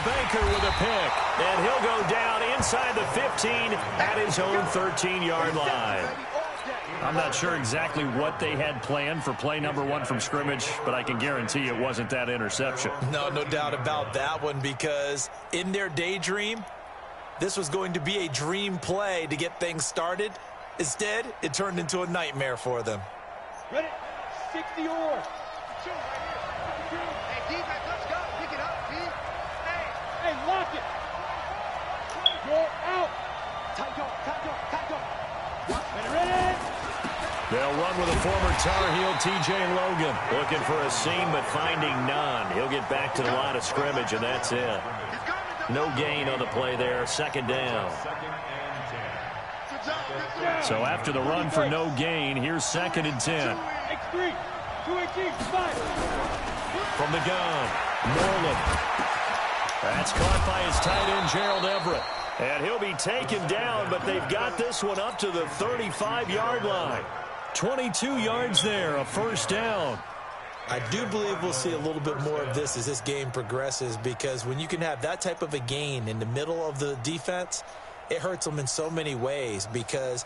Baker with a pick. And he'll go down inside the 15 at his own 13-yard line. I'm not sure exactly what they had planned for play number 1 from scrimmage, but I can guarantee it wasn't that interception. No doubt about that one, because in their daydream, this was going to be a dream play to get things started. Instead, it turned into a nightmare for them. Ready? 60 or. Hey, defense, let's go. Pick it up, D. Hey, lock it. Go out. Tight go. Ready? They'll run with a former Tar Heel, T.J. Logan. Looking for a seam, but finding none. He'll get back to the line of scrimmage, and that's it. No gain on the play there. Second down. So after the run for no gain, here's 2nd and 10. X3. 218. 5. From the gun, Moreland. That's caught by his tight end, Gerald Everett. And he'll be taken down, but they've got this one up to the 35-yard line. 22 yards there, a first down. I do believe we'll see a little bit more of this as this game progresses, because when you can have that type of a gain in the middle of the defense, it hurts them in so many ways, because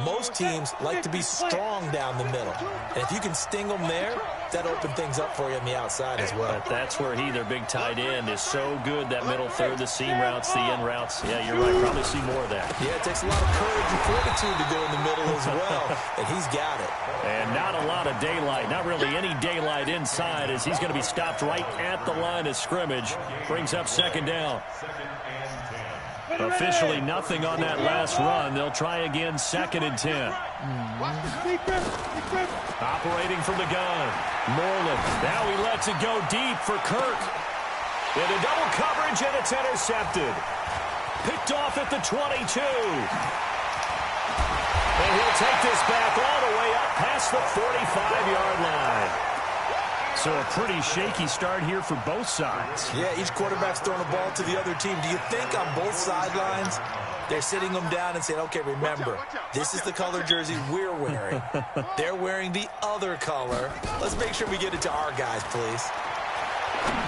most teams like to be strong down the middle. And if you can sting them there, that opens things up for you on the outside as well. That's where their big tight end, is so good, that middle third, the seam routes, the end routes. Yeah, you're right, probably see more of that. Yeah, it takes a lot of courage and fortitude to go in the middle as well, and he's got it. And not a lot of daylight, not really any daylight inside, as he's going to be stopped right at the line of scrimmage. Brings up 2nd down. Officially nothing on that last run. They'll try again, 2nd and 10. Operating from the gun, Moreland. Now he lets it go deep for Kirk. Into double coverage, and it's intercepted. Picked off at the 22. And he'll take this back all the way up past the 45-yard line. So a pretty shaky start here for both sides. Yeah, each quarterback's throwing a ball to the other team. Do you think on both sidelines they're sitting them down and saying, okay, remember, this is the color jersey we're wearing. They're wearing the other color. Let's make sure we get it to our guys, please.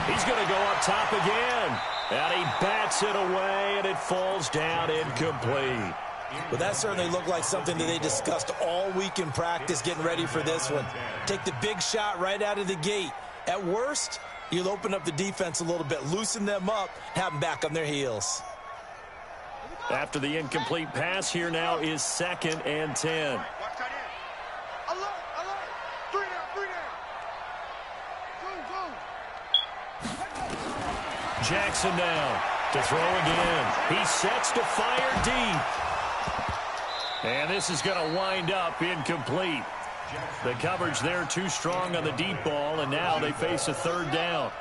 He's going to go up top again. And he bats it away, and it falls down incomplete. Well, that certainly looked like something that they discussed all week in practice getting ready for this one. Take the big shot right out of the gate. At worst, you'll open up the defense a little bit, loosen them up, have them back on their heels. After the incomplete pass, here now is 2nd and 10. Jackson now to throw again. He sets to fire deep. And this is going to wind up incomplete. The coverage there too strong on the deep ball, and now they face a 3rd down.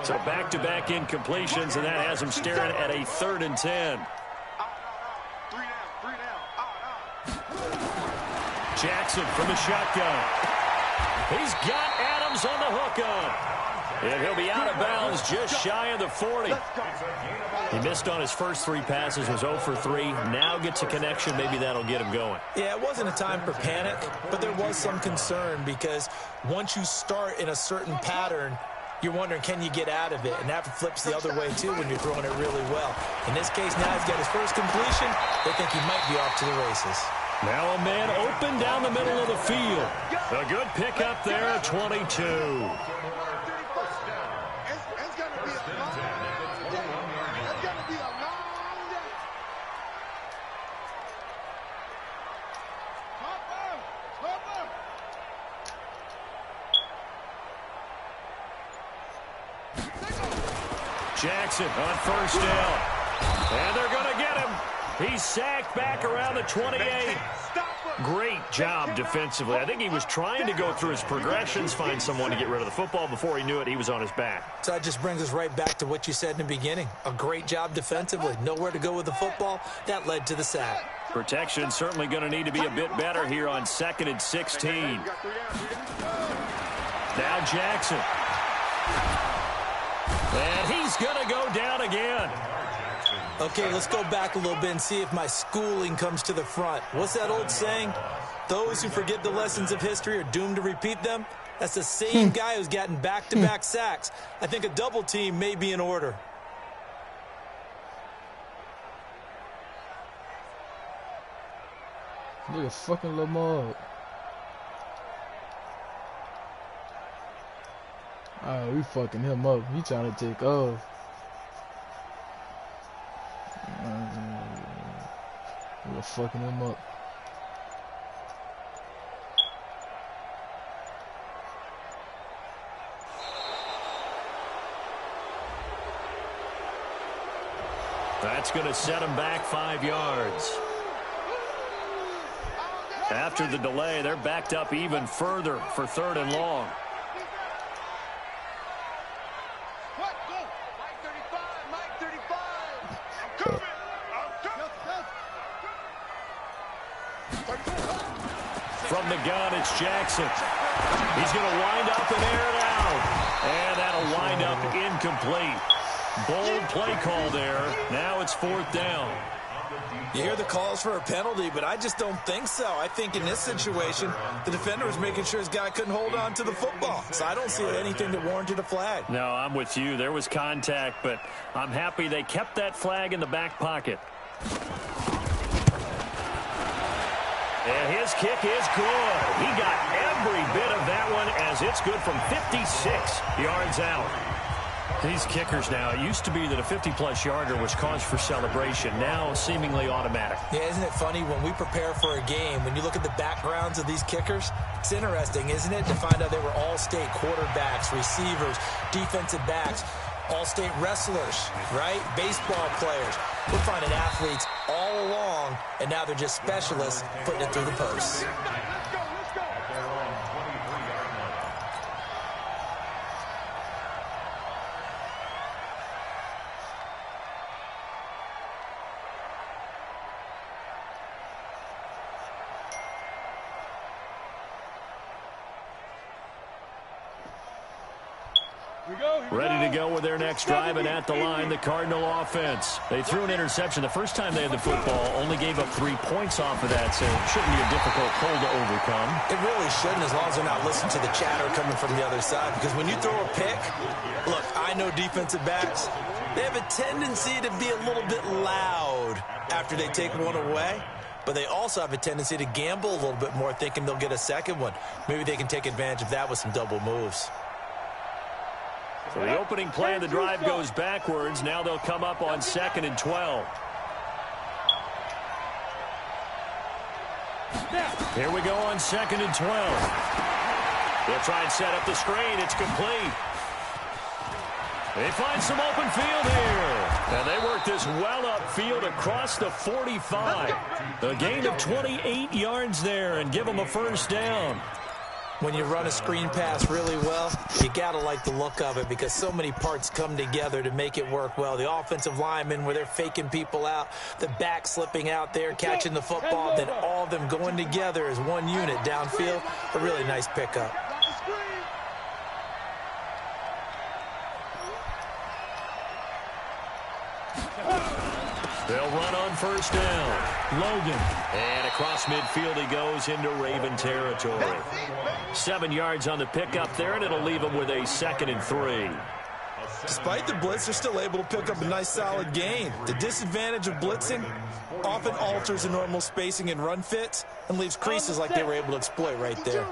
So back-to-back incompletions, and that has them staring at a 3rd and 10. Jackson from the shotgun. He's got Adams on the hookup. And he'll be out of bounds just shy of the 40. He missed on his first 3 passes, was 0 for 3. Now gets a connection. Maybe that'll get him going. Yeah, it wasn't a time for panic, but there was some concern, because once you start in a certain pattern, you're wondering, can you get out of it? And that flips the other way, too, when you're throwing it really well. In this case, now he's got his first completion. They think he might be off to the races. Now a man open down the middle of the field. A good pickup there, 22. Jackson on 1st down. And they're going to get him. He's sacked back around the 28. Great job defensively. I think he was trying to go through his progressions, find someone to get rid of the football. Before he knew it, he was on his back. So that just brings us right back to what you said in the beginning. A great job defensively. Nowhere to go with the football. That led to the sack. Protection certainly going to need to be a bit better here on 2nd and 16. Now Jackson. And he's going to go down again. Okay, let's go back a little bit and see if my schooling comes to the front. What's that old saying? Those who forget the lessons of history are doomed to repeat them. That's the same guy who's gotten back-to-back sacks. I think a double team may be in order. Nigga fucking Lamar. Alright, we fucking him up. He trying to take off. We're fucking him up. That's going to set him back 5 yards. After the delay, they're backed up even further for 3rd and long. From the gun, it's Jackson. He's going to wind up and air it out. And that'll wind up incomplete. Bold play call there. Now it's 4th down. You hear the calls for a penalty, but I just don't think so. I think in this situation, the defender was making sure his guy couldn't hold on to the football. So I don't see anything that warranted a flag. No, I'm with you. There was contact, but I'm happy they kept that flag in the back pocket. And his kick is good. He got every bit of that one as it's good from 56 yards out. These kickers now, it used to be that a 50-plus yarder was cause for celebration. Now seemingly automatic. Yeah, isn't it funny when we prepare for a game, when you look at the backgrounds of these kickers, it's interesting, isn't it, to find out they were all-state quarterbacks, receivers, defensive backs, all-state wrestlers, right? Baseball players. We're finding athletes all along, and now they're just specialists putting it through the posts. Ready to go with their next drive, and at the line, the Cardinal offense. They threw an interception the first time they had the football, only gave up 3 points off of that, so it shouldn't be a difficult hole to overcome. It really shouldn't, as long as they're not listening to the chatter coming from the other side, because when you throw a pick, look, I know defensive backs, they have a tendency to be a little bit loud after they take one away. But they also have a tendency to gamble a little bit more, thinking they'll get a second one. Maybe they can take advantage of that with some double moves. So the opening play of the drive goes backwards. Now they'll come up on 2nd and 12. Here we go on 2nd and 12. They'll try and set up the screen. It's complete. They find some open field here. And they work this well upfield across the 45. A gain of 28 yards there and give them a first down. When you run a screen pass really well, you got to like the look of it because so many parts come together to make it work well. The offensive linemen, where they're faking people out, the back slipping out there, catching the football, then all of them going together as one unit downfield. A really nice pickup. They'll run on first down. Logan. And across midfield he goes into Raven territory. 7 yards on the pickup there, and it'll leave him with a 2nd and 3. Despite the blitz, they're still able to pick up a nice solid gain. The disadvantage of blitzing often alters the normal spacing and run fits and leaves creases like they were able to exploit right there.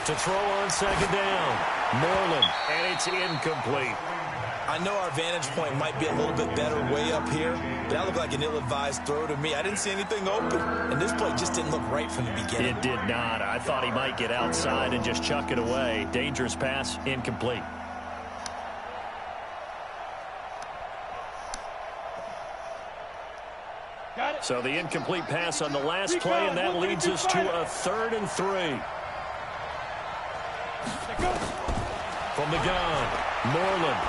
To throw on 2nd down. Moreland, and it's incomplete. I know our vantage point might be a little bit better way up here, but that looked like an ill-advised throw to me. I didn't see anything open, and this play just didn't look right from the beginning. It did not. I thought he might get outside and just chuck it away. Dangerous pass, incomplete. So the incomplete pass on the last play, and that leads us to a 3rd and 3. From the gun, Moreland.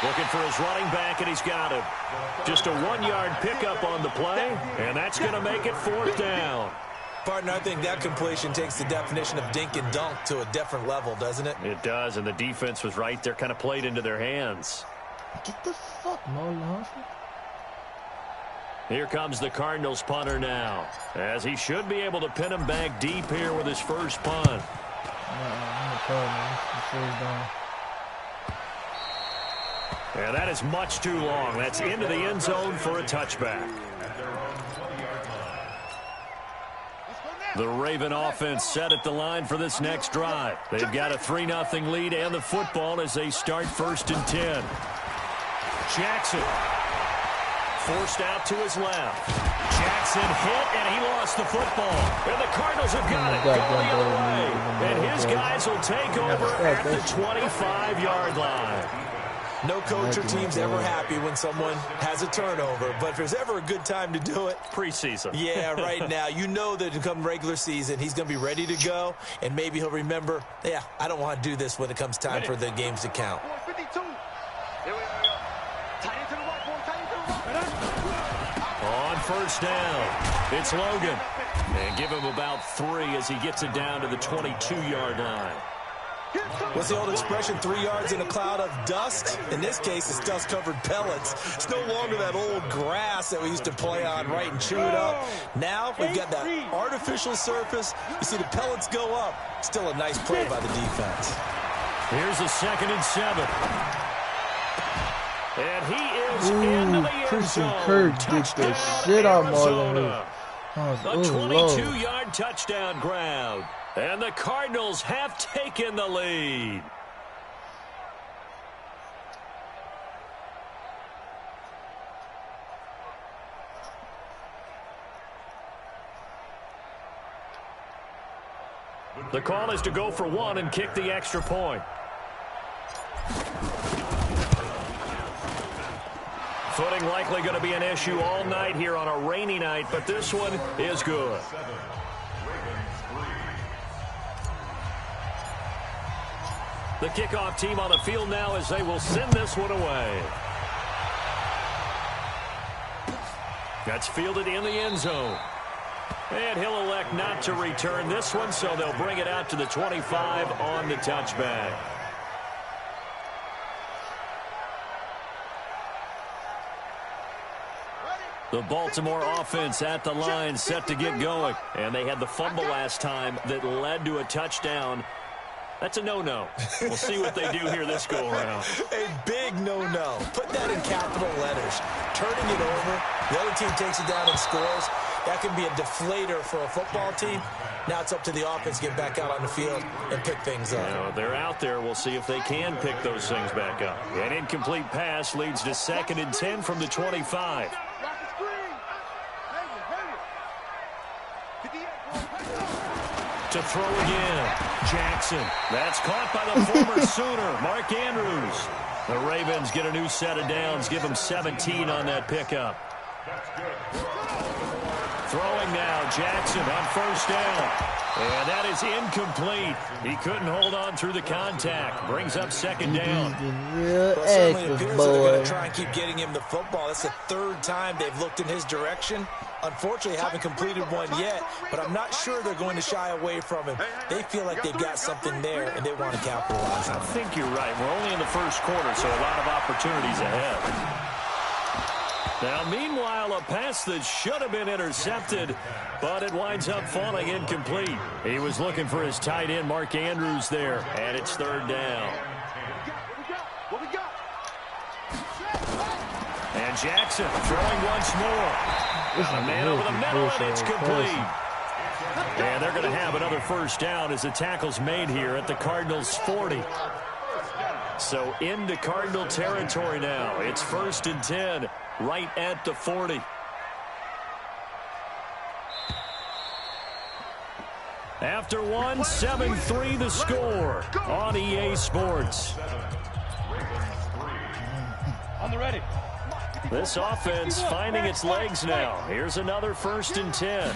Looking for his running back, and he's got him. Just a 1-yard pickup on the play, and that's going to make it 4th down. Partner, I think that completion takes the definition of dink and dunk to a different level, doesn't it? It does, and the defense was right there, kind of played into their hands. Get the fuck, Marlon. Here comes the Cardinals punter now, as he should be able to pin him back deep here with his first punt. And that is much too long. That's into the end zone for a touchback. The Raven offense set at the line for this next drive. They've got a 3-0 lead and the football as they start 1st and 10. Jackson forced out to his left. Jackson hit, and he lost the football. And the Cardinals have got it going the other way. And his guys will take over at the 25-yard line. No coach or team's ever happy when someone has a turnover, but if there's ever a good time to do it, preseason. Yeah, right now. You know that come regular season, he's going to be ready to go, and maybe he'll remember, yeah, I don't want to do this when it comes time for the games to count. On 1st down, it's Logan. And give him about 3 as he gets it down to the 22-yard line. What's the old expression, 3 yards in a cloud of dust? In this case, it's dust-covered pellets. It's no longer that old grass that we used to play on, right, and chew it up. Now we've got that artificial surface. You see the pellets go up. Still a nice play by the defense. Here's a 2nd and 7. And he is into the end zone. Kirk gets the shit out of Marlon. A 22-yard touchdown grab. And the Cardinals have taken the lead. The call is to go for 1 and kick the extra point. Footing likely going to be an issue all night here on a rainy night, but this one is good. The kickoff team on the field now as they will send this one away. That's fielded in the end zone. And he'll elect not to return this one, so they'll bring it out to the 25 on the touchback. The Baltimore offense at the line set to get going. And they had the fumble last time that led to a touchdown. That's a no-no. We'll see what they do here this go-around. A big no-no. Put that in capital letters. Turning it over. The other team takes it down and scores. That can be a deflator for a football team. Now it's up to the offense to get back out on the field and pick things up. Now, they're out there. We'll see if they can pick those things back up. An incomplete pass leads to 2nd and 10 from the 25. To throw again. Jackson. That's caught by the former Sooner, Mark Andrews. The Ravens get a new set of downs. Give them 17 on that pickup. Throwing now, Jackson on 1st down. And that is incomplete. He couldn't hold on through the contact. Brings up 2nd down. Well, it certainly appears that they're going to try and keep getting him the football. That's the 3rd time they've looked in his direction. Unfortunately, haven't completed one yet, but I'm not sure they're going to shy away from him. They feel like they've got something there, and they want to capitalize on it. I think you're right. We're only in the 1st quarter, so a lot of opportunities ahead. Now, meanwhile, a pass that should have been intercepted, but it winds up falling incomplete. He was looking for his tight end, Mark Andrews, there, and it's 3rd down. And Jackson throwing once more. A man over the middle, and it's complete. And they're going to have another 1st down as the tackle's made here at the Cardinals' 40. So into Cardinal territory now. It's 1st and 10, right at the 40. After one, 7-3 the score on EA Sports. On the ready. This offense finding its legs now. Here's another 1st and 10.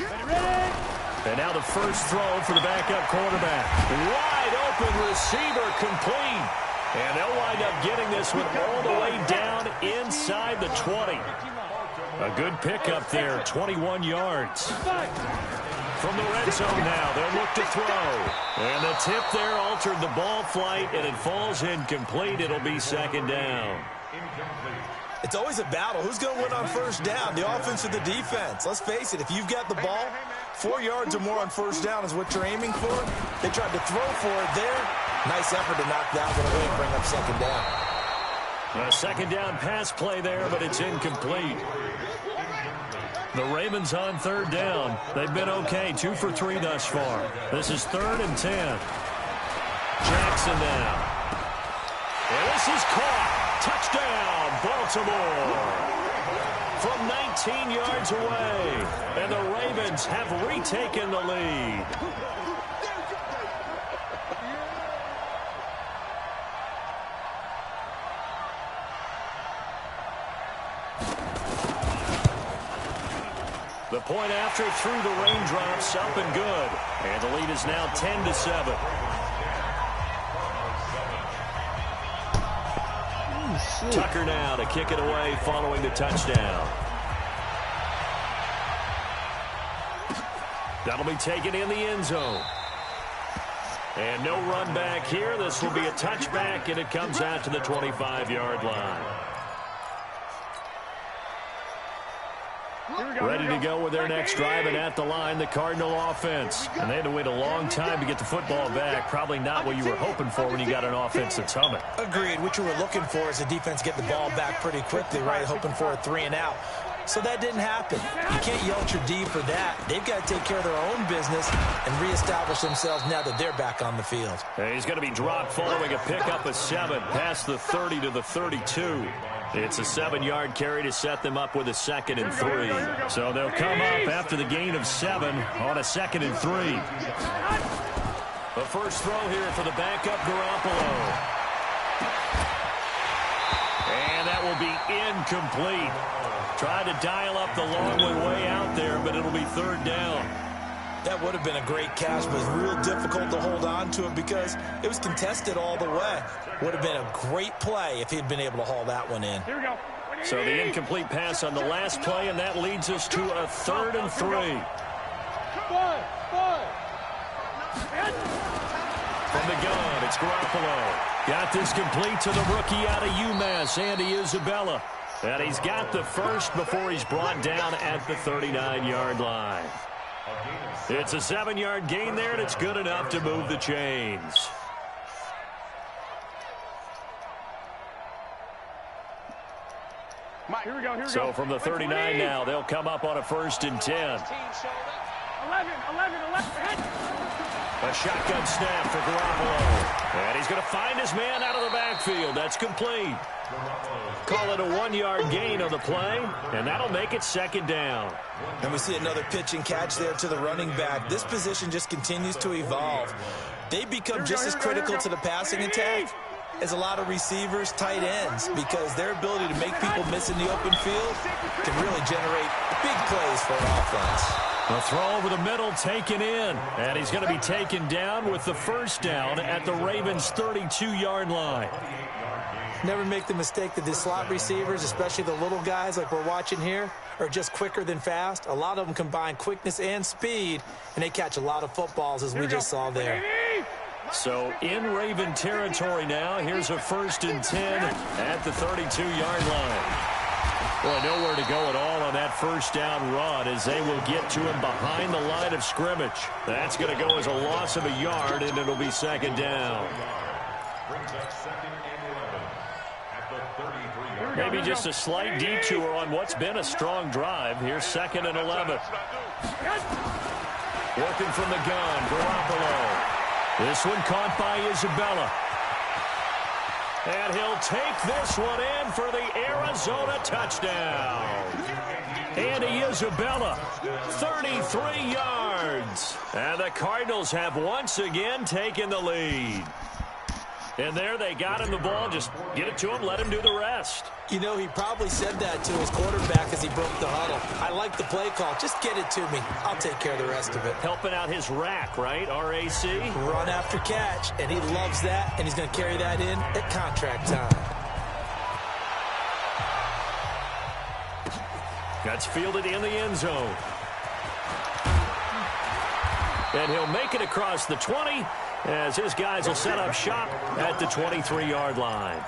And now the first throw for the backup quarterback. Wide open receiver complete. And they'll wind up getting this one all the way down inside the 20. A good pickup there, 21 yards. From the red zone now, they'll look to throw. And the tip there altered the ball flight, and it falls incomplete. It'll be 2nd down. It's always a battle. Who's going to win on 1st down, the offense or the defense? Let's face it, if you've got the ball, 4 yards or more on 1st down is what you're aiming for. They tried to throw for it there. Nice effort to knock that one away and bring up 2nd down. A second down pass play there, but it's incomplete. The Ravens on third down. They've been okay, 2 for 3 thus far. This is 3rd and 10. Jackson now. And this is caught. Touchdown, Baltimore. From 19 yards away. And the Ravens have retaken the lead. The point after through the raindrops, up and good. And the lead is now 10-7. Tucker now to kick it away following the touchdown. That'll be taken in the end zone. And no run back here. This will be a touchback, and it comes out to the 25-yard line. Ready to go with their next drive, and at the line, the Cardinal offense. And they had to wait a long time to get the football back. Probably not what you were hoping for when you got an offense that's humming. Agreed. What you were looking for is the defense get the ball back pretty quickly, right? Hoping for a 3 and out. So that didn't happen. You can't yell at your D for that. They've got to take care of their own business and reestablish themselves now that they're back on the field. And he's going to be dropped following a pickup of 7 past the 30 to the 32. It's a 7-yard carry to set them up with a 2nd and 3. So they'll come up after the gain of 7 on a 2nd and 3. The first throw here for the backup Garoppolo. And that will be incomplete. Tried to dial up the long way out there, but it'll be 3rd down. That would have been a great catch, but it was real difficult to hold on to it because it was contested all the way. Would have been a great play if he'd been able to haul that one in. Here we go. So the incomplete pass on the last play, and that leads us to a 3rd and 3. From the gun, it's Garoppolo. Got this complete to the rookie out of UMass, Andy Isabella. And he's got the first before he's brought down at the 39-yard line. It's a 7-yard gain there, and it's good enough to move the chains. Here we go. So from the 39 now, they'll come up on a 1st and 10. 11. A shotgun snap for Garoppolo. And he's going to find his man out of the backfield. That's complete. Call it a 1-yard gain on the play, and that'll make it 2nd down. And we see another pitch and catch there to the running back. This position just continues to evolve. They become just as critical to the passing attack as a lot of receivers, tight ends, because their ability to make people miss in the open field can really generate big plays for an offense. A throw over the middle taken in, and he's going to be taken down with the 1st down at the Ravens' 32-yard line. Never make the mistake that the slot receivers, especially the little guys like we're watching here, are just quicker than fast. A lot of them combine quickness and speed, and they catch a lot of footballs, as we just saw there. So in Raven territory now, here's a 1st and 10 at the 32-yard line. Well, nowhere to go at all on that 1st down run as they will get to him behind the line of scrimmage. That's going to go as a loss of a yard, and it'll be 2nd down. Maybe just a slight detour on what's been a strong drive. Here's 2nd and 11. Working from the gun, Garoppolo. This one caught by Isabella. And he'll take this one in for the Arizona touchdown. Andy Isabella, 33 yards. And the Cardinals have once again taken the lead. And there they got him the ball. Just get it to him, let him do the rest. You know, he probably said that to his quarterback as he broke the huddle. I like the play call. Just get it to me. I'll take care of the rest of it. Helping out his rack, right? R-A-C? Run after catch, and he loves that, and he's going to carry that in at contract time. That's fielded in the end zone. And he'll make it across the 20 as his guys will set up shop at the 23-yard line.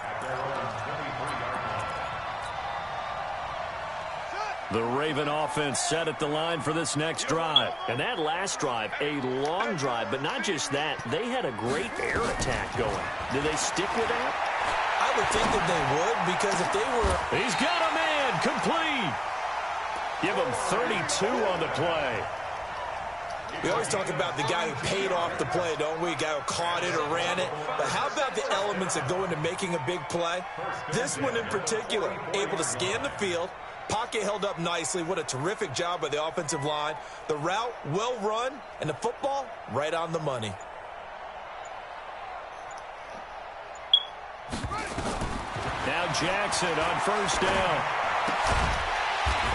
The Raven offense set at the line for this next drive. And that last drive, a long drive, but not just that. They had a great air attack going. Do they stick with that? I I would think that they would, because if they were... He's got a man, complete. Give him 32 on the play. We always talk about the guy who paid off the play, don't we? A guy who caught it or ran it. But how about the elements that go into making a big play? This one in particular, able to scan the field, pocket held up nicely. What a terrific job by the offensive line. The route, well run, and the football, right on the money. Now Jackson on first down.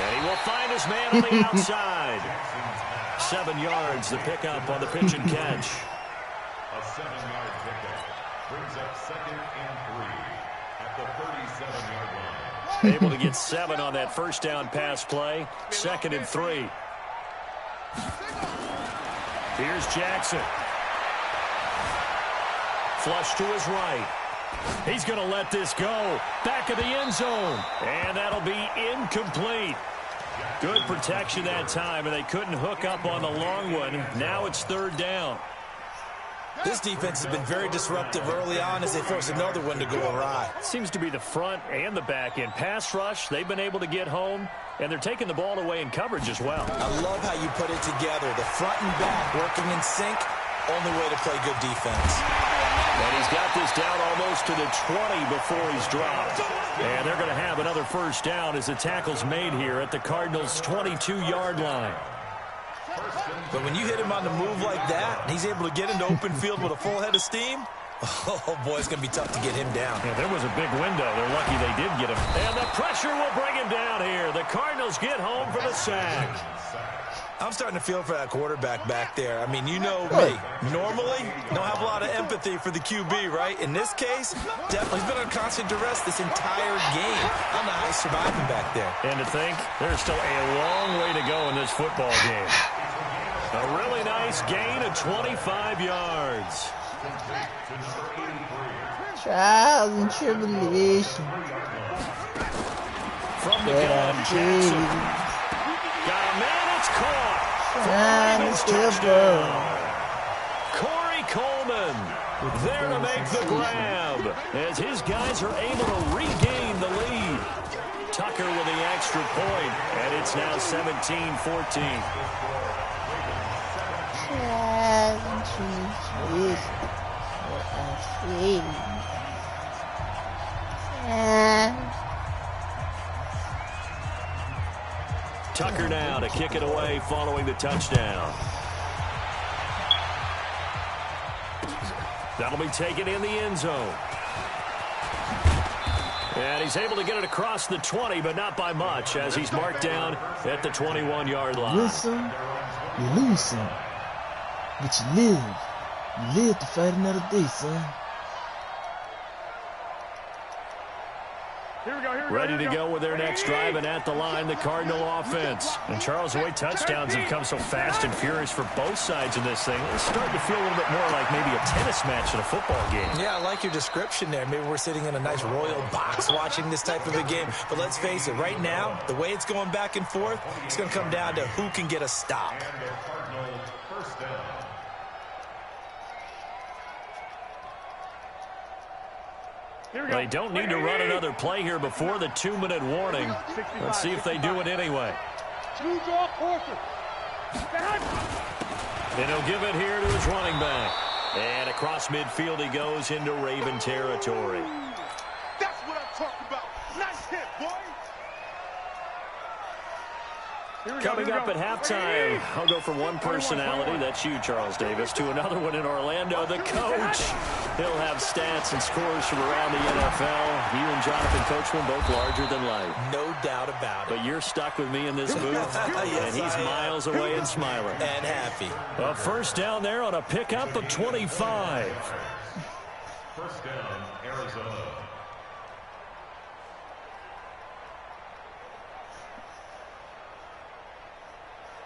And he will find his man on the outside. 7 yards, the pickup on the pitch and catch. A 7-yard pickup brings up 2nd and 3 at the 37-yard line. Able to get 7 on that first down pass play. 2nd and 3. Here's Jackson. Flush to his right. He's going to let this go. Back of the end zone. And that'll be incomplete. Good protection that time, and they couldn't hook up on the long one. Now it's 3rd down. This defense has been very disruptive early on as they force another one to go awry. Seems to be the front and the back end. Pass rush, they've been able to get home, and they're taking the ball away in coverage as well. I love how you put it together. The front and back working in sync. Only way to play good defense. And he's got this down almost to the 20 before he's dropped. And they're going to have another first down as the tackle's made here at the Cardinals' 22-yard line. But when you hit him on the move like that, and he's able to get into open field with a full head of steam, oh, boy, it's going to be tough to get him down. Yeah, there was a big window. They're lucky they did get him. And the pressure will bring him down here. The Cardinals get home for the sack. I'm starting to feel for that quarterback back there. I mean, you know me. Normally, don't have a lot of empathy for the QB, right? In this case, definitely he's been on constant duress this entire game. I don't know how he's surviving back there. And to think, there's still a long way to go in this football game. A really nice gain of 25 yards. Trials and tribulation. From the gun, Jackson. Got a man, it's caught. Touchdown. Corey Coleman there to make the grab as his guys are able to regain the lead. Tucker with the extra point, and it's now 17-14. Tucker now to kick it away following the touchdown. That'll be taken in the end zone. And he's able to get it across the 20, but not by much, as he's marked down at the 21-yard line. Win some, you lose some. But you live. You live to fight another day, son. Ready to go with their next drive, and at the line, the Cardinal offense. And Charles, the way touchdowns have come so fast and furious for both sides in this thing, it's starting to feel a little bit more like maybe a tennis match in a football game. Yeah, I like your description there. Maybe we're sitting in a nice royal box watching this type of a game. But let's face it, right now, the way it's going back and forth, it's going to come down to who can get a stop. They don't need to run another play here before the 2-minute warning. Let's see if they do it anyway. And he'll give it here to his running back. And across midfield he goes into Raven territory. That's what I'm talking about. Nice hit, boy. Coming up at halftime, I'll go from one personality, that's you, Charles Davis, to another one in Orlando, the coach. He'll have stats and scores from around the NFL. You and Jonathan Coachman both larger than life. No doubt about it. But you're stuck with me in this booth, Yes, and he's miles away and smiling. And happy. A first down there on a pickup of 25. First down, Arizona.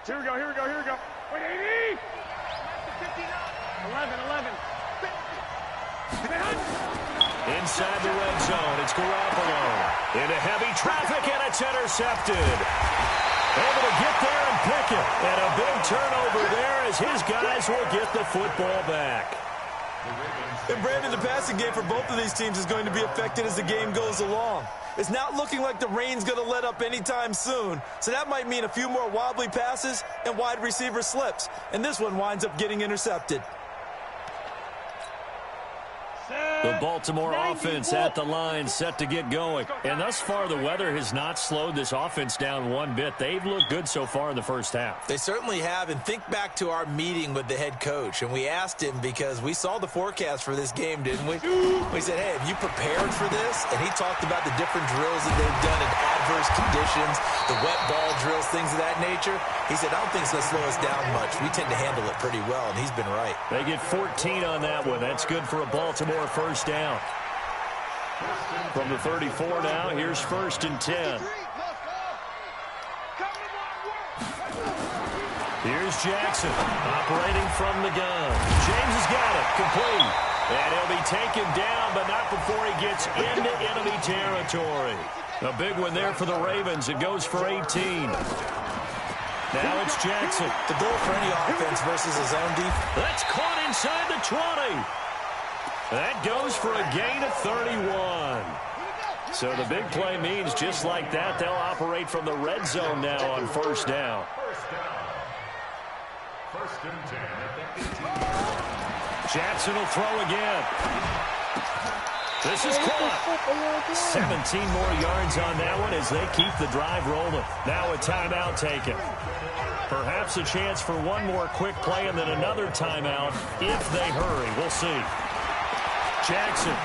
Here we go. Wait, 80! 11. Inside the red zone, it's Garoppolo. Into heavy traffic, and it's intercepted. Able to get there and pick it. And a big turnover there as his guys will get the football back. The Ravens And Brandon, the passing game for both of these teams is going to be affected as the game goes along. It's not looking like the rain's going to let up anytime soon, so that might mean a few more wobbly passes and wide receiver slips. And this one winds up getting intercepted. The Baltimore offense at the line, set to get going. And thus far, the weather has not slowed this offense down one bit. They've looked good so far in the first half. They certainly have. And think back to our meeting with the head coach. And we asked him because we saw the forecast for this game, didn't we? We said, hey, have you prepared for this? And he talked about the different drills that they've done in adverse conditions, the wet ball drills, things of that nature. He said, I don't think it's going to slow us down much. We tend to handle it pretty well, and he's been right. They get 14 on that one. That's good for a Baltimore first down. From the 34 now, here's 1st and 10. Here's Jackson, operating from the gun. James has got it, complete. And he'll be taken down, but not before he gets into enemy territory. A big one there for the Ravens. It goes for 18. Now it's Jackson. The goal for any offense versus his own defense. That's caught inside the 20. That goes for a gain of 31. So the big play means just like that, they'll operate from the red zone now on 1st down. 1st and 10 at the 18. Jackson will throw again. This is caught. 17 more yards on that one as they keep the drive rolling. Now a timeout taken. Perhaps a chance for one more quick play and then another timeout if they hurry. We'll see. Jackson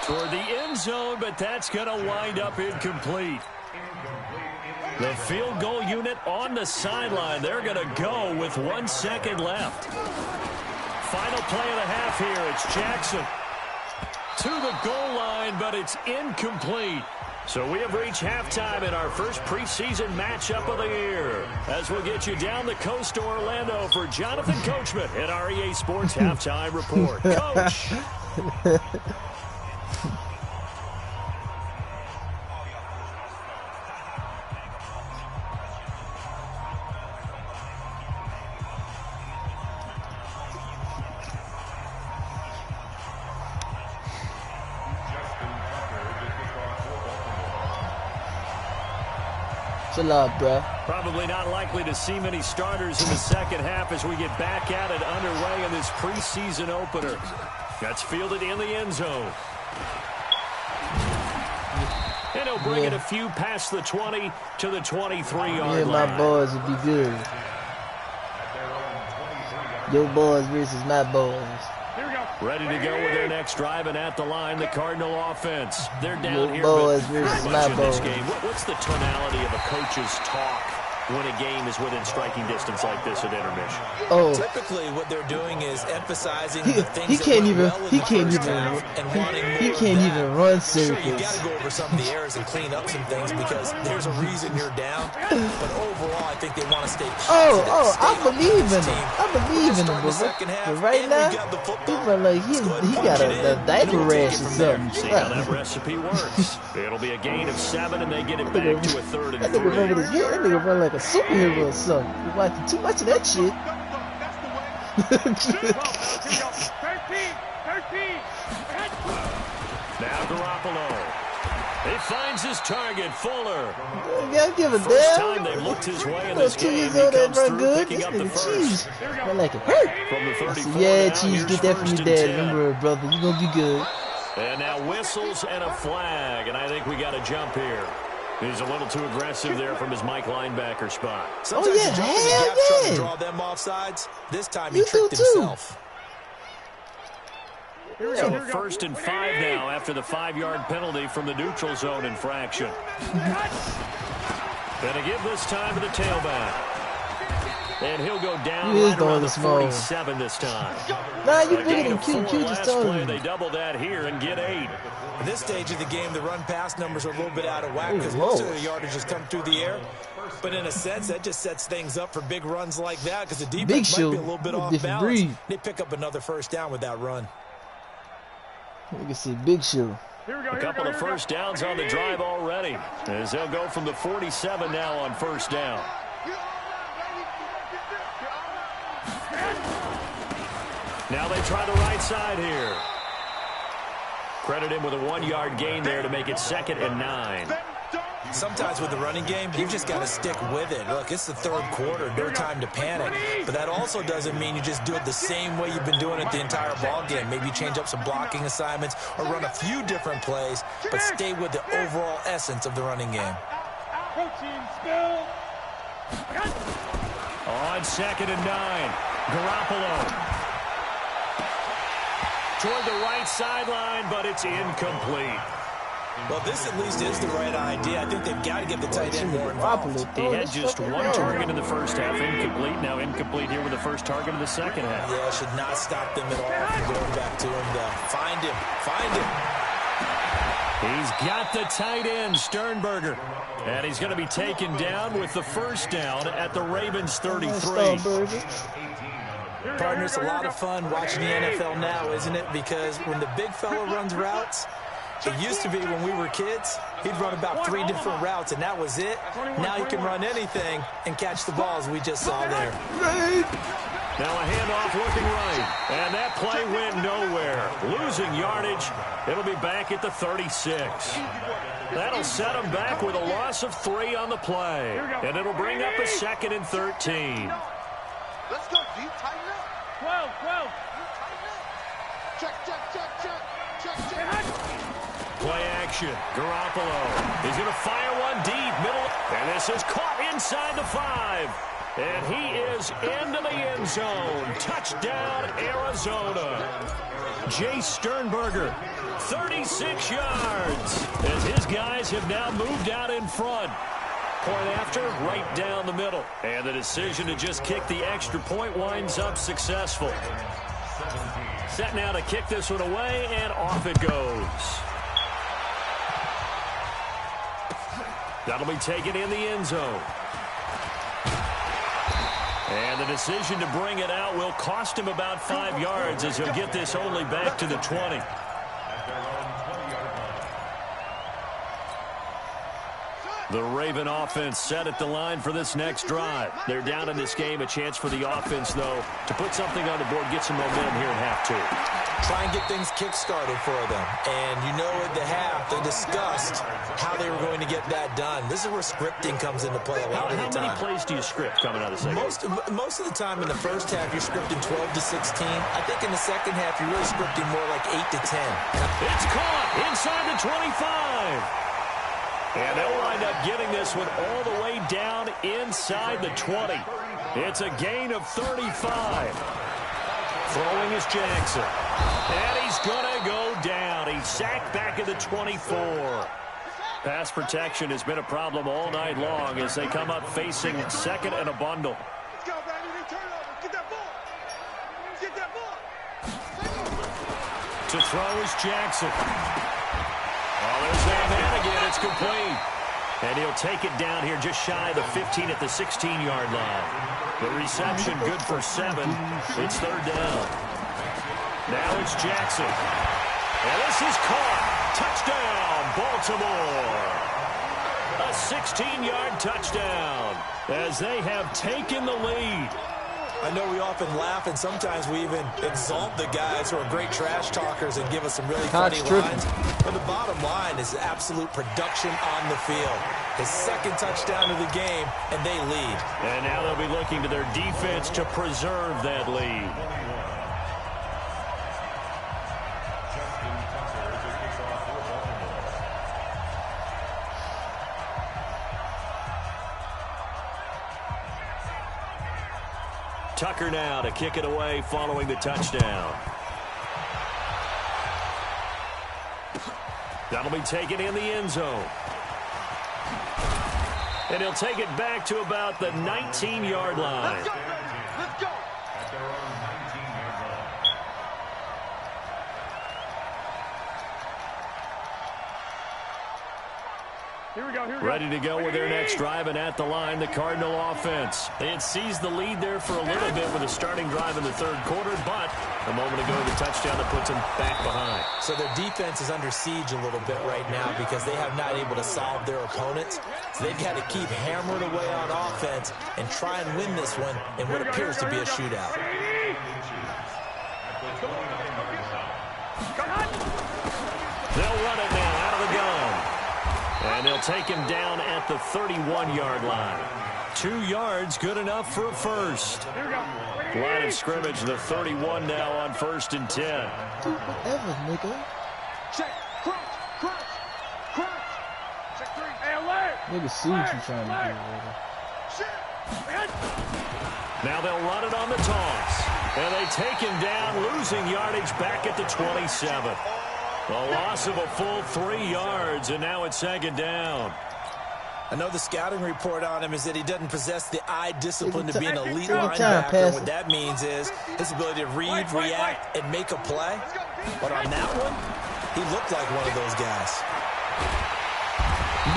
toward the end zone, but that's going to wind up incomplete. The field goal unit on the sideline. They're going to go with 1 second left. Final play of the half here. It's Jackson to the goal line, but it's incomplete. So we have reached halftime in our first preseason matchup of the year. As we'll get you down the coast to Orlando for Jonathan Coachman at our EA Sports Halftime Report. Coach. Chill out, bro. Probably not likely to see many starters in the second half as we get back at it underway in this preseason opener. That's fielded in the end zone. And he'll bring it a few past the 20 to the 23-yard line. My boys would be good. Your boys versus my boys. Ready to go with their next drive, and at the line, the Cardinal offense. They're down here boys pretty versus much my in this boys. game. What's the tonality of a coach's talk when a game is within striking distance like this at intermission? Oh, Typically, what they're doing is emphasizing the things he that can't went even well in he the can't first even half and wanting more he of can't that. even run Sure, you circles. got to go over some of the errors and clean up some things because there's a reason you're down. But overall, I think they want to stay positive. I stay believe in up him. team. I believe in him, Start the second but half, right and now, we got the football. he feel like he got a diaper rash or something. See how that recipe works. It'll be a gain of 7, and they get it back to a 3rd and That nigga run 3. with his head. That nigga run like a superhero or something. You watching too much of that shit. Now Garoppolo. He finds his target, Fuller. Gotta give a First damn. time they've looked his way in Those this game. cheese He on that comes run through good. picking This up the nigga cheese. first. I like it. Hurt. From the I 34 said, yeah, now, cheese, here's get that from 1st your and dad. 10. Don't worry, brother. You gonna be good. And now whistles and a flag, and I think we got a jump here. He's a little too aggressive there from his Mike linebacker spot. Sometimes yeah, you jump in the hell gaps trying yeah. to draw them off sides. This time he You do tricked too. himself. So a 1st and 5 now after the 5-yard penalty from the neutral zone infraction. And to give this time to the tailback. And he'll go down He is right going around the to small. 47 this time. Nah, you A bigger gain than of Q. 4 Q just last told play. me. They double that here and get 8. At this stage of the game, the run-pass numbers are a little bit out of whack because Ooh, most whoa. of the yardage has come through the air. But in a sense, that just sets things up for big runs like that because the Big defense might show. be a little bit off Different balance. breed. They pick up another first down with that run. You can see Big Show. A couple of first downs on the drive already as they'll go from the 47 now on 1st down. Now they try the right side here. Credit him with a 1-yard gain there to make it 2nd and 9. Sometimes with the running game, you've just got to stick with it. Look, it's the third quarter, no time to panic. But that also doesn't mean you just do it the same way you've been doing it the entire ball game. Maybe change up some blocking assignments or run a few different plays, but stay with the overall essence of the running game. On 2nd and 9, Garoppolo. Toward the right sideline, but it's incomplete. Well, this at least is the right idea. I think they've got to get the tight end more involved. He had just 1 target in the first half, incomplete. Now incomplete here with the first target of the second half. Yeah, should not stop them at all from going back to him, though. Find him. He's got the tight end, Sternberger. And he's going to be taken down with the first down at the Ravens 33. Partner, it's a lot of fun watching the NFL now, isn't it? Because when the big fella runs routes, it used to be when we were kids, he'd run about 3 different routes, and that was it. Now he can run anything and catch the balls we just saw there. Now a handoff looking right, and that play went nowhere. Losing yardage, it'll be back at the 36. That'll set him back with a loss of 3 on the play, and it'll bring up a 2nd and 13. Let's go, G. Tighten up. 12. Check. Play action. Garoppolo. He's going to fire one deep, middle. And this is caught inside the 5. And he is into the end zone. Touchdown, Arizona. Jay Sternberger, 36 yards. As his guys have now moved out in front. Point after, right down the middle. And the decision to just kick the extra point winds up successful. Set now to kick this one away, and off it goes. That'll be taken in the end zone. And the decision to bring it out will cost him about 5 yards as he'll get this only back to the 20. The Raven offense set at the line for this next drive. They're down in this game. A chance for the offense, though, to put something on the board, get some momentum here in half 2. Try and get things kick-started for them. And you know at the half, they discussed how they were going to get that done. This is where scripting comes into play a lot of the time. How many plays do you script coming out of the second? Most of the time in the first half, you're scripting 12 to 16. I think in the second half, you're really scripting more like 8 to 10. It's caught inside the 25. And they'll wind up getting this one all the way down inside the 20. It's a gain of 35. Throwing is Jackson. And he's going to go down. He's sacked back at the 24. Pass protection has been a problem all night long as they come up facing 2nd and a bundle. Let's go, baby. Turnover. Get that ball. Get that ball. To throw is Jackson. Oh, there's that man again. It's complete. And he'll take it down here just shy of the 15 at the 16-yard line. The reception good for 7. It's 3rd down. Now it's Jackson. And this is caught. Touchdown, Baltimore. A 16-yard touchdown as they have taken the lead. I know we often laugh, and sometimes we even exalt the guys who are great trash talkers and give us some really funny lines. But the bottom line is absolute production on the field. His 2nd touchdown of the game, and they lead. And now they'll be looking to their defense to preserve that lead. Tucker now to kick it away following the touchdown. That'll be taken in the end zone. And he'll take it back to about the 19-yard line. Let's go. Let's go. At their own 19-yard line. Here we go. Ready to go with their next drive, and at the line, the Cardinal offense. They had seized the lead there for a little bit with a starting drive in the 3rd quarter, but a moment ago, the touchdown that puts them back behind. So their defense is under siege a little bit right now because they have not able to solve their opponents. So they've got to keep hammering away on offense and try and win this one in what appears to be a shootout. They'll run it now out of the gun. And they'll take him down at the 31-yard line. 2 yards, good enough for a first. Line of scrimmage, the 31 now on 1st and 10. Do whatever, nigga. Check. Crunch. Check 3. Hey, alert. Nigga see what you trying to do, brother. Now they'll run it on the toss. And they take him down, losing yardage back at the 27. A loss of a full 3 yards, and now it's 2nd down. I know the scouting report on him is that he doesn't possess the eye discipline to be an elite Time, linebacker. What that means is his ability to read, react, and make a play. But on that one, he looked like one of those guys.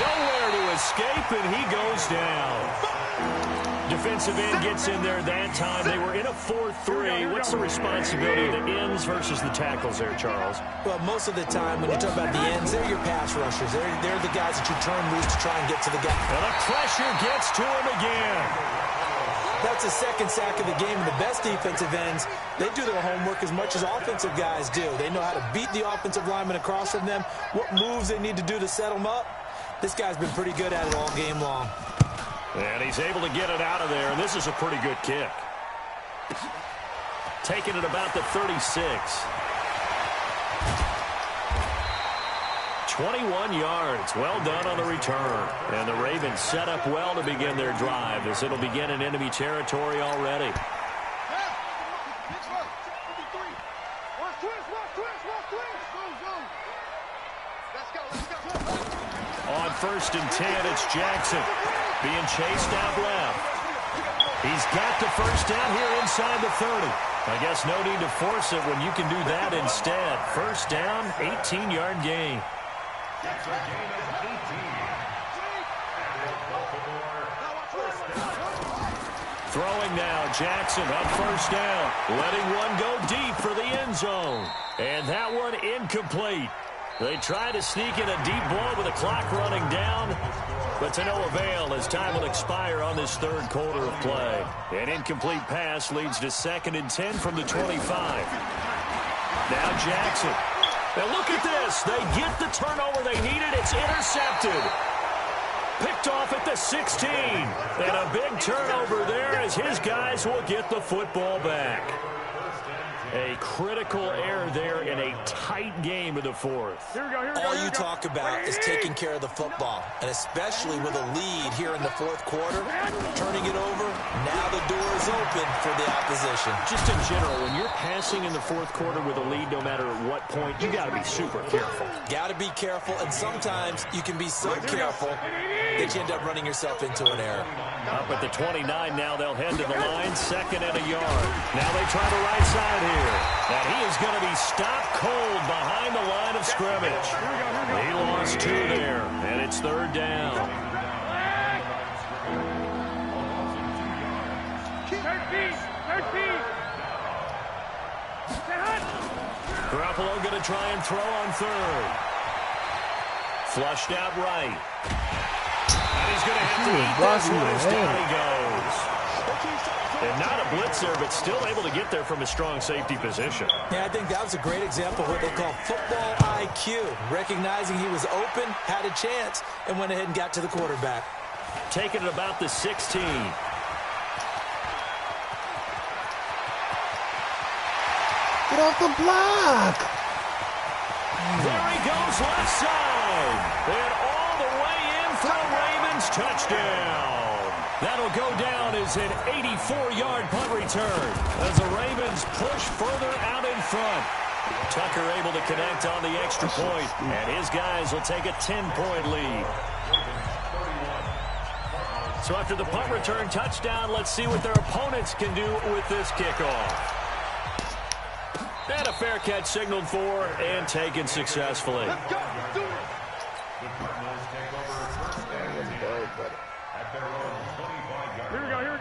Nowhere to escape, and he goes down. Defensive end gets in there that time. They were in a 4-3. What's the responsibility of the ends versus the tackles there, Charles? Well, most of the time when you talk about the ends, they're your pass rushers. They're the guys that you turn loose to try and get to the guy. And the pressure gets to him again. That's the 2nd sack of the game. And the best defensive ends, they do their homework as much as offensive guys do. They know how to beat the offensive lineman across from them, what moves they need to do to set them up. This guy's been pretty good at it all game long. And he's able to get it out of there, and this is a pretty good kick. Taking it about the 36. 21 yards. Well done on the return. And the Ravens set up well to begin their drive as it'll begin in enemy territory already. On 1st and 10, it's Jackson being chased out left. He's got the first down here inside the 30. I guess no need to force it when you can do that instead. First down, 18-yard gain. Throwing now, Jackson on first down. Letting one go deep for the end zone. And that one incomplete. They try to sneak in a deep ball with the clock running down, but to no avail as time will expire on this 3rd quarter of play. An incomplete pass leads to 2nd and 10 from the 25. Now Jackson. Now look at this. They get the turnover they needed. It's intercepted. Picked off at the 16. And a big turnover there as his guys will get the football back. A critical error there in a tight game of the 4th. All you talk about is taking care of the football, and especially with a lead here in the 4th quarter, turning it over, now the door is open for the opposition. Just in general, when you're passing in the 4th quarter with a lead, no matter at what point, you got to be super careful. Got to be careful, and sometimes you can be so careful that you end up running yourself into an error. Up at the 29 now, they'll head to the line, 2nd and a yard. Now they try the right side here. And he is going to be stopped cold behind the line of scrimmage. He lost 2 there, and it's 3rd down. 13. Garoppolo going to try and throw on 3rd. Flushed out right. And he's going to have to eat this one as down he goes. And not a blitzer, but still able to get there from a strong safety position. Yeah, I think that was a great example of what they call football IQ. Recognizing he was open, had a chance, and went ahead and got to the quarterback. Taking it about the 16. Get off the block. There he goes left side. And all the way in for a Ravens touchdown. That'll go down as an 84-yard punt return as the Ravens push further out in front. Tucker able to connect on the extra point, and his guys will take a 10-point lead. So after the punt return touchdown, let's see what their opponents can do with this kickoff. And a fair catch signaled for and taken successfully.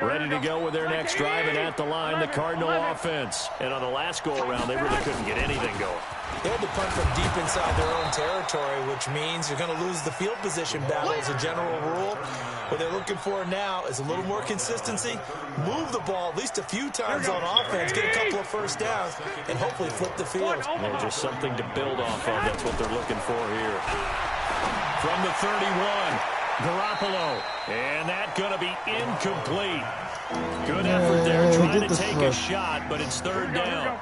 Ready Ready to go with their next drive, and at the line, the Cardinal offense. And on the last go-around, they really couldn't get anything going. They had to punt from deep inside their own territory, which means you're going to lose the field position battle as a general rule. What they're looking for now is a little more consistency, move the ball at least a few times on offense, get a couple of first downs, and hopefully flip the field. Yeah, just something to build off of. That's what they're looking for here. From the 31, Garoppolo, and that's going to be incomplete. Good effort there, trying to take a shot, but it's third down.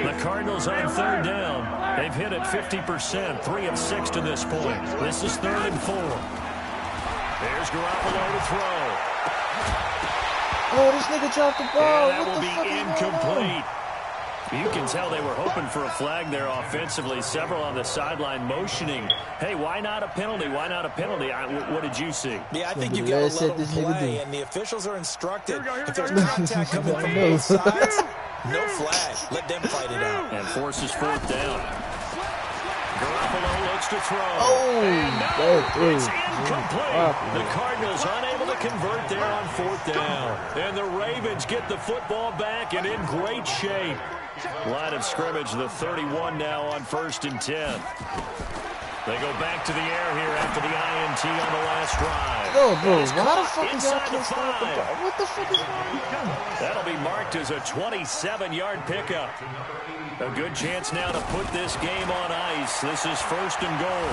The Cardinals on third down. They've hit it 50%, 3 of 6 to this point. This is 3rd and 4. There's Garoppolo to throw. Oh, this nigga dropped the ball. And that will be incomplete. You can tell they were hoping for a flag there offensively. Several on the sideline motioning. Hey, why not a penalty? Why not a penalty? What did you see? Yeah, I think you got to let them play, and the officials are instructed. If there's contact coming from both sides, no flag. Let them fight it out. And forces 4th down. Garoppolo looks to throw. Oh, and it's incomplete. The Cardinals unable to convert there on 4th down. And the Ravens get the football back and in great shape. Line of scrimmage, the 31 now on 1st and 10. They go back to the air here after the INT on the last drive. Yo, bro, why the fuck is inside the that 5? What the fuck is going on? That'll be marked as a 27-yard pickup. A good chance now to put this game on ice. This is 1st and goal.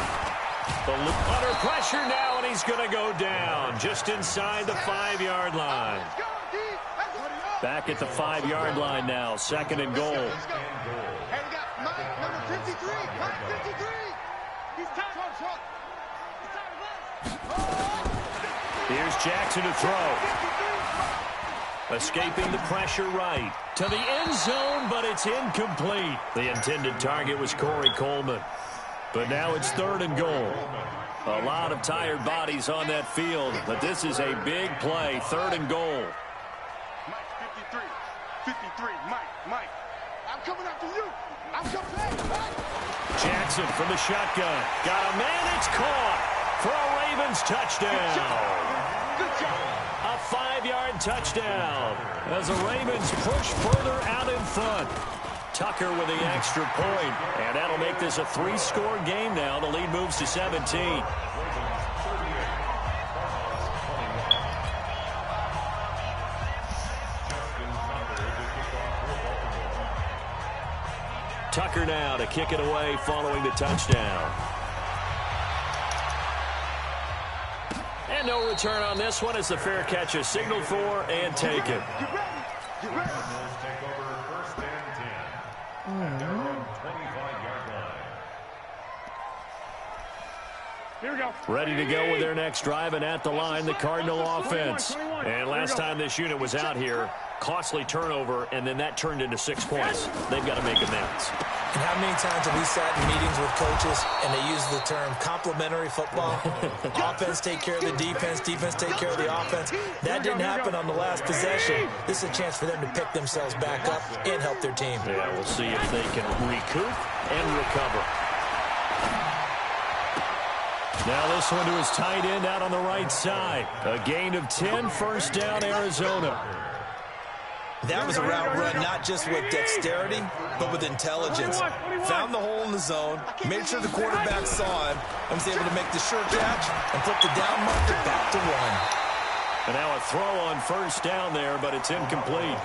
Under pressure now, and he's going to go down just inside the 5-yard line. Back at the 5-yard line now, 2nd and goal. Hey, we got Mike, number 53. Mike 53. He's top on front. Here's Jackson to throw. Escaping the pressure right. To the end zone, but it's incomplete. The intended target was Corey Coleman. But now it's 3rd and goal. A lot of tired bodies on that field, but this is a big play. 3rd and goal. Mike 53. 53. Mike. I'm coming after you. I'm coming after you. Jackson from the shotgun. Got a man. It's caught for a Ravens touchdown. Good job. A 5-yard touchdown as the Ravens push further out in front. Tucker with the extra point, and that'll make this a 3-score game now. The lead moves to 17. Tucker now to kick it away following the touchdown. And no return on this one as the fair catch is signaled for and taken. Take over 1st and 10. Their own 25-yard line. Here we go. Ready to go with their next drive, and at the line, the Cardinal offense. And last time this unit was out here, costly turnover, and then that turned into 6 points. They've got to make amends. And how many times have we sat in meetings with coaches and they use the term complementary football? Offense take care of the defense, defense take care of the offense. That didn't happen on the last possession. This is a chance for them to pick themselves back up and help their team. Yeah, we'll see if they can recoup and recover. Now this one to his tight end out on the right side. A gain of 10, 1st down, Arizona. That was a route run not just with dexterity, but with intelligence. Found the hole in the zone, made sure the quarterback saw him, and was able to make the sure catch and flip the down marker back to 1. And now a throw on 1st down there, but it's incomplete.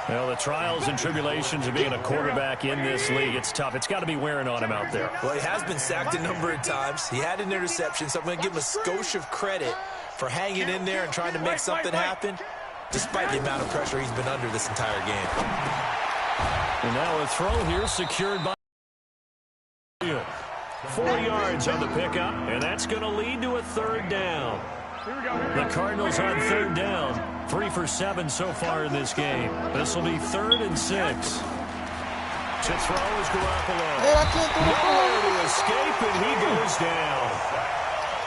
Well, the trials and tribulations of being a quarterback in this league, it's tough. It's got to be wearing on him out there. Well, he has been sacked a number of times. He had an interception, so I'm going to give him a skosh of credit for hanging in there and trying to make something happen, despite the amount of pressure he's been under this entire game. And now a throw here secured by 4 yards on the pickup, and that's going to lead to a 3rd down. The Cardinals on 3rd down, 3 for 7 so far in this game. This will be 3rd and 6. To throw is Garoppolo. Nowhere to escape, and he goes down.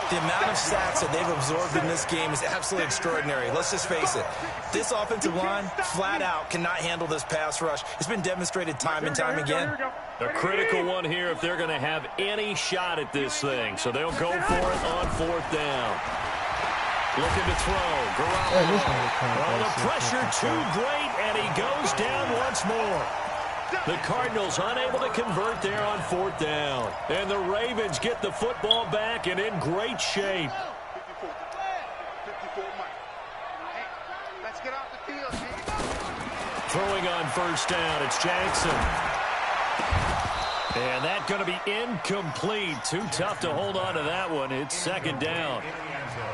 The amount of sacks that they've absorbed in this game is absolutely extraordinary. Let's just face it. This offensive line, flat out, cannot handle this pass rush. It's been demonstrated time and time again. A critical one here if they're going to have any shot at this thing. So they'll go for it on 4th down. Looking to throw. Oh, the pressure too great, and he goes down once more. The Cardinals unable to convert there on 4th down. And the Ravens get the football back and in great shape. 54 Mike. Hey, let's get off the field. Throwing on 1st down, it's Jackson. And that's going to be incomplete. Too tough to hold on to that one. It's 2nd down.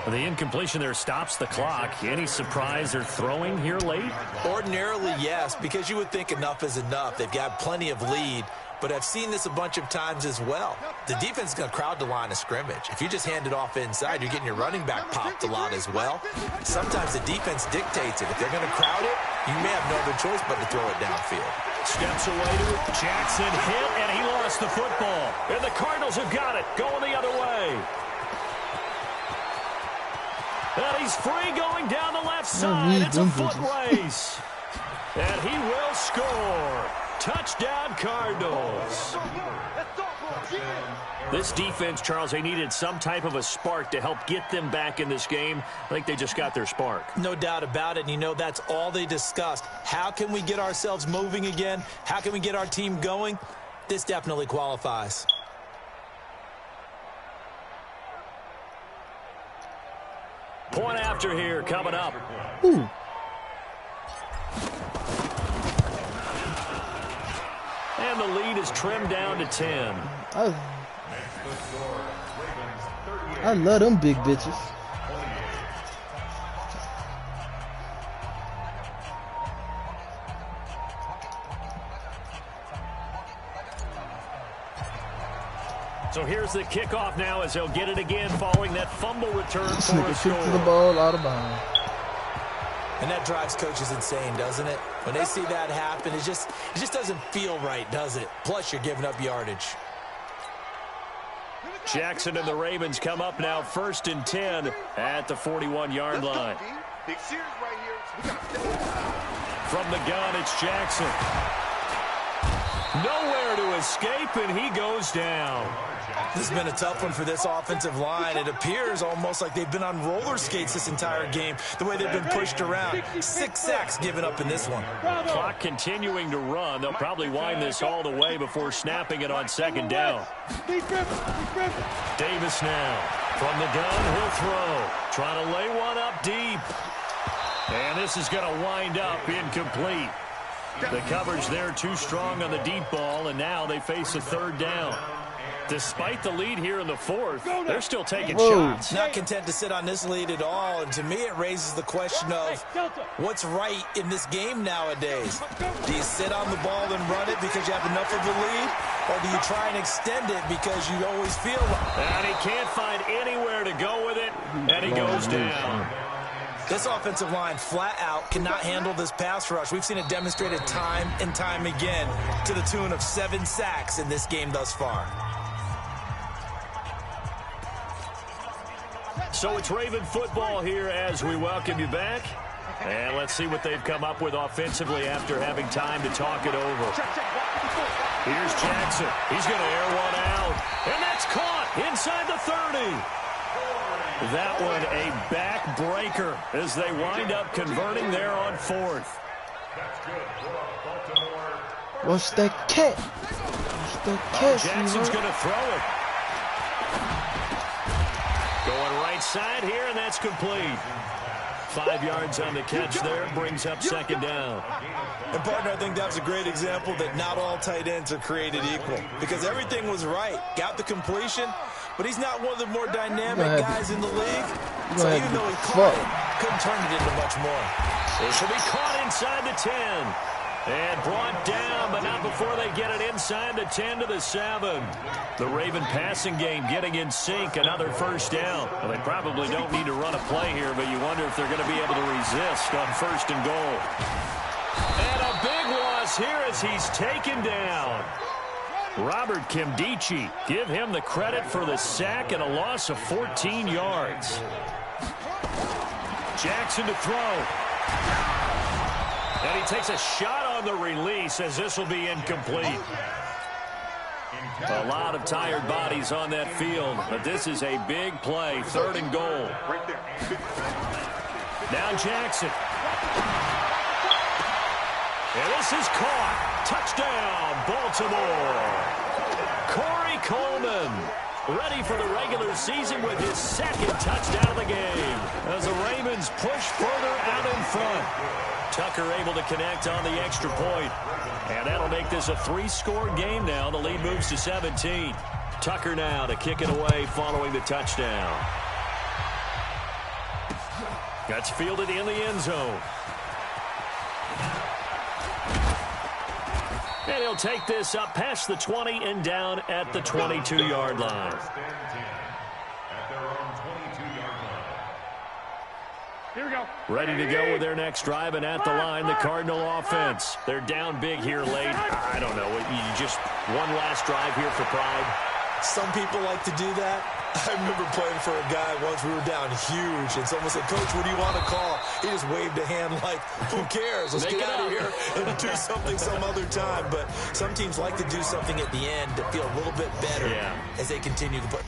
The incompletion there stops the clock. Any surprise they're throwing here late? Ordinarily, yes, because you would think enough is enough. They've got plenty of lead, but I've seen this a bunch of times as well. The defense is going to crowd the line of scrimmage. If you just hand it off inside, you're getting your running back popped a lot as well. Sometimes the defense dictates it. If they're going to crowd it, you may have no other choice but to throw it downfield. Steps away to it. Jackson hit, and he lost the football. And the Cardinals have got it, going the other way. And he's free going down the left side. It's a foot race. And he will score. Touchdown, Cardinals. This defense, Charles, they needed some type of a spark to help get them back in this game. I think they just got their spark. No doubt about it. And you know, that's all they discussed. How can we get ourselves moving again? How can we get our team going? This definitely qualifies. Point after here coming up. Ooh. And the lead is trimmed down to 10. I love them big bitches. So here's the kickoff now as they'll get it again following that fumble return This for nigga a score. kicked the ball out of bounds. And that drives coaches insane, doesn't it? When they see that happen, it just doesn't feel right, does it? Plus, you're giving up yardage. Jackson and the Ravens come up now 1st and 10 at the 41-yard line. Big series right here. We got to stay. From the gun, it's Jackson. Nowhere to escape, and he goes down. This has been a tough one for this offensive line. It appears almost like they've been on roller skates this entire game, the way they've been pushed around. 6 sacks given up in this one. Clock continuing to run. They'll probably wind this all the way before snapping it on 2nd down. Davis now. From the gun, he'll throw. Trying to lay one up deep. And this is going to wind up incomplete. The coverage there too strong on the deep ball, and now they face a 3rd down. Despite the lead here in the 4th, they're still taking shots. Not content to sit on this lead at all, and to me it raises the question of what's right in this game nowadays. Do you sit on the ball and run it because you have enough of a lead, or do you try and extend it because you always feel like... And he can't find anywhere to go with it, and he goes down. This offensive line flat out cannot handle this pass rush. We've seen it demonstrated time and time again to the tune of 7 sacks in this game thus far. So it's Raven football here as we welcome you back. And let's see what they've come up with offensively after having time to talk it over. Here's Jackson. He's going to air one out. And that's caught inside the 30. That one a backbreaker as they wind up converting there on 4th. What's that cat? What's that cat? Jackson's going to throw it. Going right side here, and that's complete. 5 yards on the catch there, brings up 2nd down. And, partner, I think that was a great example that not all tight ends are created equal, because everything was right. Got the completion, but he's not one of the more dynamic guys in the league. So even though he caught it, couldn't turn it into much more. This will be caught inside the 10. And brought down, but not before they get it inside the 10 to the 7. The Raven passing game getting in sync, another 1st down. Well, they probably don't need to run a play here, but you wonder if they're going to be able to resist on 1st and goal. And a big loss here as he's taken down. Robert Kimdichie, give him the credit for the sack and a loss of 14 yards. Jackson to throw. And he takes a shot on the release as this will be incomplete. A lot of tired bodies on that field, but this is a big play, 3rd and goal. Right there. Now Jackson. And this is caught. Touchdown, Baltimore. Corey Coleman, ready for the regular season with his 2nd touchdown of the game, as the Ravens push further out in front. Tucker able to connect on the extra point. And that'll make this a 3-score game now. The lead moves to 17. Tucker now to kick it away following the touchdown. That's fielded in the end zone. And he'll take this up past the 20 and down at the 22-yard line. At their own 22-yard line. Here we go. Ready to go with their next drive, and at the line, the Cardinal offense. They're down big here late. I don't know. You just one last drive here for pride. Some people like to do that. I remember playing for a guy once. We were down huge, and someone said, "Coach, what do you want to call?" He just waved a hand like, "Who cares? Let's get out of here and do something some other time." But some teams like to do something at the end to feel a little bit better as they continue to play.